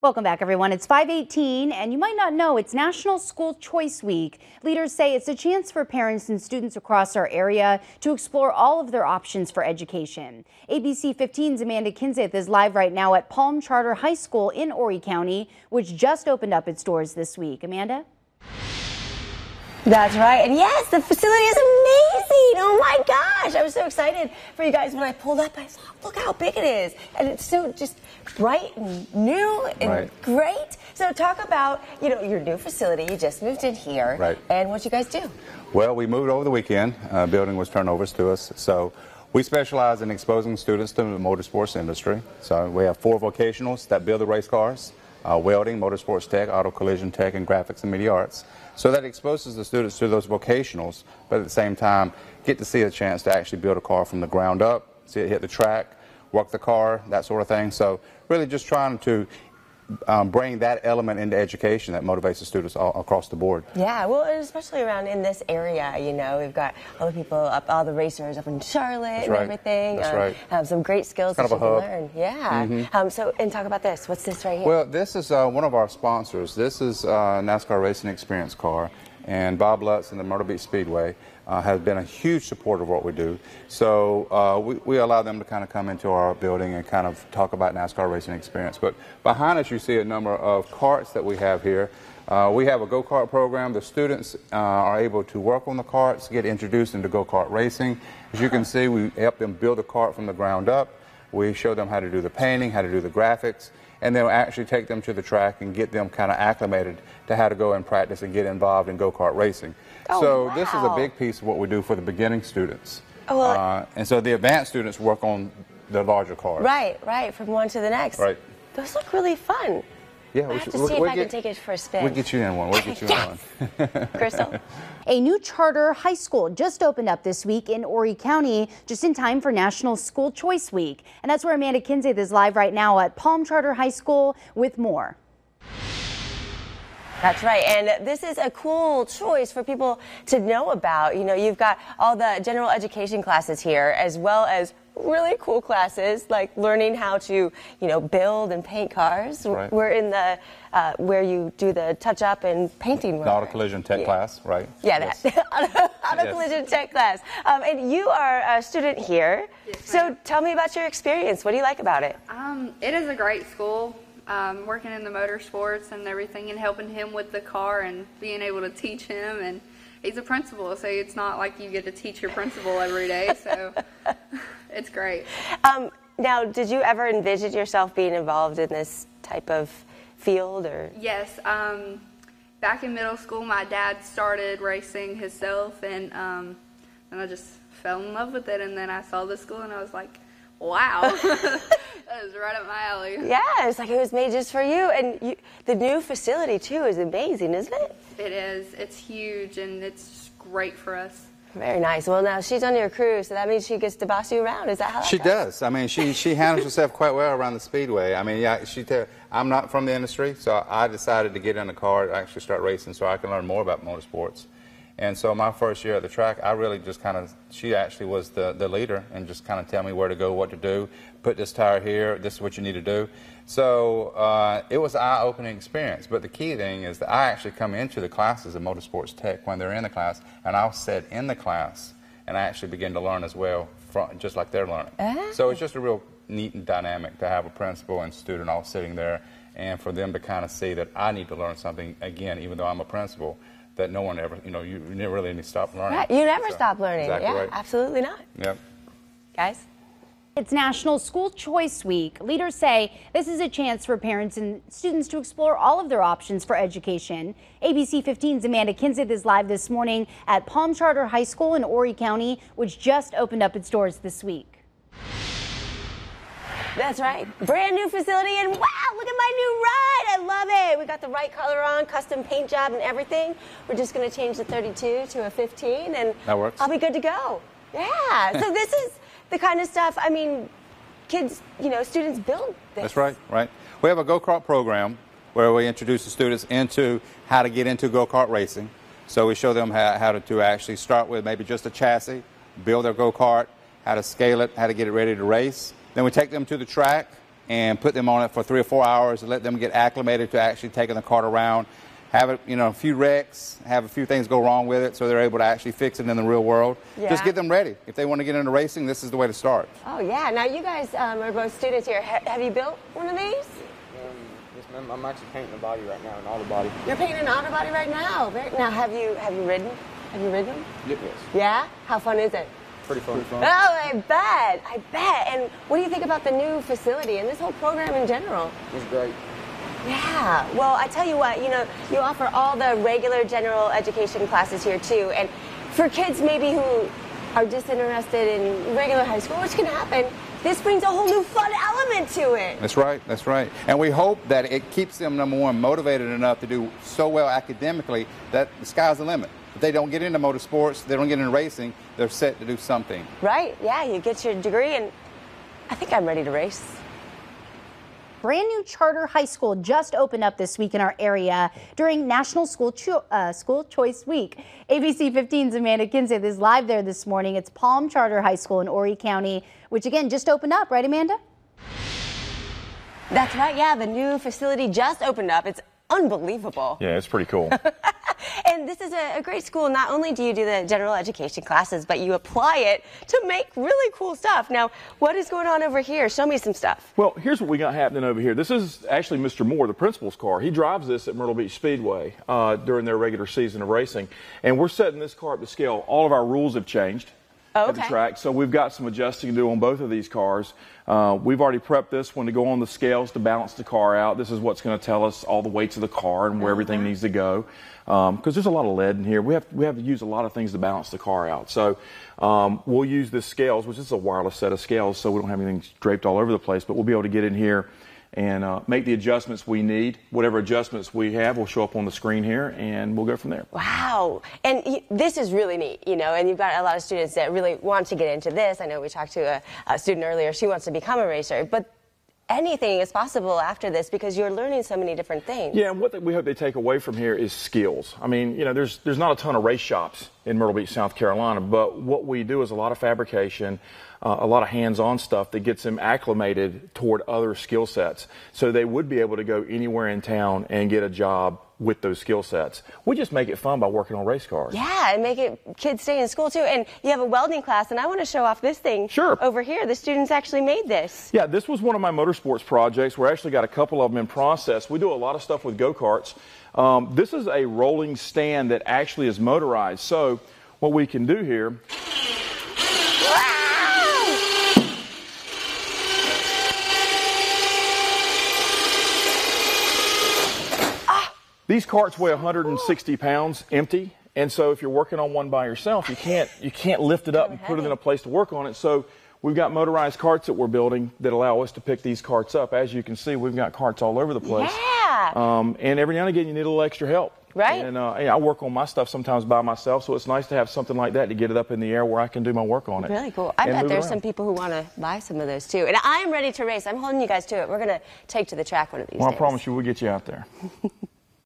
Welcome back, everyone. It's 5:18, and you might not know it's National School Choice Week. Leaders say it's a chance for parents and students across our area to explore all of their options for education. ABC 15's Amanda Kinseth is live right now at Palm Charter High School in Horry County, which just opened up its doors this week. Amanda? That's right. And yes, the facility is amazing. Oh my gosh. I was so excited for you guys when I pulled up. I saw, look how big it is. And it's so just bright and new and great. So talk about, your new facility. You just moved in here. Right. And what you guys do? Well, we moved over the weekend. Building was turned over to us. So we specialize in exposing students to the motorsports industry. So we have 4 vocationals that build the race cars. Welding, motorsports tech, auto collision tech, and graphics and media arts. So that exposes the students to those vocationals, but at the same time, get to see a chance to actually build a car from the ground up, see it hit the track, work the car, that sort of thing. So really just trying to bring that element into education that motivates the students all across the board. Yeah, well, and especially around in this area, we've got all the people up, all the racers up in Charlotte and everything. That's right. Have some great skills that you can learn. Yeah. So, and talk about this. What's this right here? Well, this is one of our sponsors. This is NASCAR Racing Experience car, and Bob Lutz and the Myrtle Beach Speedway has been a huge supporter of what we do. So we allow them to kind of come into our building and kind of talk about NASCAR Racing Experience. But behind us you see a number of carts that we have here. We have a go-kart program. The students are able to work on the carts, get introduced into go-kart racing. As you can see, we help them build a kart from the ground up. We show them how to do the painting, how to do the graphics, and then we'll actually take them to the track and get them kind of acclimated to how to go and practice and get involved in go-kart racing. This is a big piece of what we do for the beginning students. And so the advanced students work on the larger cars. Right, from one to the next. Right. Those look really fun. Yeah, I have to see if I can take it for a spin. We'll get you in one. We'll get you in one. Crystal? A new charter high school just opened up this week in Horry County, just in time for National School Choice Week. And that's where Amanda Kinseth is live right now at Palm Charter High School with more. That's right, and this is a cool choice for people to know about. You've got all the general education classes here, as well as really cool classes like learning how to, build and paint cars. Right. We're in the where you do the touch-up and painting work. The auto collision tech class, right? Yeah, yes. That auto collision tech class. And you are a student here. Yes, so tell me about your experience. What do you like about it? It is a great school. Working in the motorsports and everything, and helping him with the car and being able to teach him. And he's a principal, so it's not like you get to teach your principal every day. So it's great. Now, did you ever envision yourself being involved in this type of field, or? Yes. Back in middle school, my dad started racing himself, and I just fell in love with it. And then I saw the school, and I was like, wow. That is right up my alley. Yeah, it's like it was made just for you. And the new facility, too, is amazing, isn't it? It is. It's huge, and it's great for us. Very nice. Well, now she's on your crew, so that means she gets to boss you around. Is that how that She goes? does. I mean, she handles herself quite well around the speedway. I mean, yeah, I'm not from the industry, so I decided to get in the car, actually start racing so I can learn more about motorsports. And so my first year at the track, I really just she actually was the leader and just kind of tell me where to go, what to do, put this tire here, this is what you need to do. So it was an eye-opening experience. But the key thing is that I actually come into the classes of motorsports tech when they're in the class, and I'll sit in the class and I actually begin to learn as well, just like they're learning. So it's just a real neat and dynamic to have a principal and student all sitting there, and for them to kind of see that I need to learn something, again, even though I'm a principal, that no one ever, you never really need to stop learning. Right. You never stop learning. Exactly yeah, right. Absolutely not. Yep. Guys? It's National School Choice Week. Leaders say this is a chance for parents and students to explore all of their options for education. ABC 15's Amanda Kinseth is live this morning at Palm Charter High School in Horry County, which just opened up its doors this week. That's right. Brand new facility, and wow, look at my new ride. I love it. We got the right color on, custom paint job and everything. We're just going to change the 32 to a 15, and that works. I'll be good to go. Yeah. So this is the kind of stuff, I mean, kids, students build this. That's right, right. We have a go-kart program where we introduce the students into how to get into go-kart racing. So we show them how to actually start with maybe just a chassis, build their go-kart, how to scale it, how to get it ready to race. Then we take them to the track, and put them on it for 3 or 4 hours and let them get acclimated to actually taking the cart around. Have it, a few wrecks, have a few things go wrong with it so they're able to actually fix it in the real world. Yeah. Just get them ready. If they want to get into racing, this is the way to start. Oh, yeah. Now, you guys are both students here. Have you built one of these? Yes, ma'am. I'm actually painting the body right now, an auto body. You're painting an auto body right now. Now, have you ridden? Have you ridden? Yes. Yeah? How fun is it? Pretty fun. Oh, I bet. And what do you think about the new facility and this whole program in general? It's great. Yeah, well, I tell you what, you offer all the regular general education classes here too, and for kids maybe who are disinterested in regular high school, which can happen, this brings a whole new fun element to it. That's right. And we hope that it keeps them, number one, motivated enough to do so well academically that the sky's the limit. If they don't get into motorsports, they don't get into racing, they're set to do something. Right, yeah, you get your degree, and I think I'm ready to race. Brand new charter high school just opened up this week in our area during National School Choice Week. ABC 15's Amanda Kinsey is live there this morning. It's Palm Charter High School in Horry County, which again just opened up, right, Amanda? That's right, yeah, the new facility just opened up. It's unbelievable. Yeah, it's pretty cool. And this is a great school. Not only do you do the general education classes, but you apply it to make really cool stuff. Now, what is going on over here? Show me some stuff. Well, here's what we got happening over here. This is actually Mr. Moore, the principal's car. He drives this at Myrtle Beach Speedway during their regular season of racing. And we're setting this car up to scale. All of our rules have changed. At the track, so we've got some adjusting to do on both of these cars. We've already prepped this one to go on the scales to balance the car out. This is what's going to tell us all the weights of the car and where everything needs to go, because there's a lot of lead in here. We have to use a lot of things to balance the car out. So we'll use the scales, which is a wireless set of scales, so we don't have anything draped all over the place, but we'll be able to get in here and make the adjustments we need. Whatever adjustments we have will show up on the screen here, and we'll go from there. Wow. And this is really neat, and you've got a lot of students that really want to get into this. I know we talked to a student earlier. She wants to become a racer, but anything is possible after this because you're learning so many different things. Yeah, and what we hope they take away from here is skills. I mean, there's not a ton of race shops in Myrtle Beach, South Carolina, but what we do is a lot of fabrication, a lot of hands-on stuff that gets them acclimated toward other skill sets. So they would be able to go anywhere in town and get a job with those skill sets. We just make it fun by working on race cars. Yeah, and make it kids stay in school too. And you have a welding class, and I want to show off this thing. Sure. Over here. The students actually made this. Yeah, this was one of my motorsports projects. We actually got a couple of them in process. We do a lot of stuff with go-karts. This is a rolling stand that actually is motorized. So what we can do here these carts weigh 160 pounds empty, and so if you're working on one by yourself, you can't lift it up and put it in a place to work on it. So we've got motorized carts that we're building that allow us to pick these carts up. As you can see, we've got carts all over the place. Yeah. And every now and again, you need a little extra help. Right. And I work on my stuff sometimes by myself, so it's nice to have something like that to get it up in the air where I can do my work on it. Really cool. I bet there's some people who want to buy some of those too. And I'm ready to race. I'm holding you guys to it. We're going to take to the track one of these days. Well, I promise you, we'll get you out there.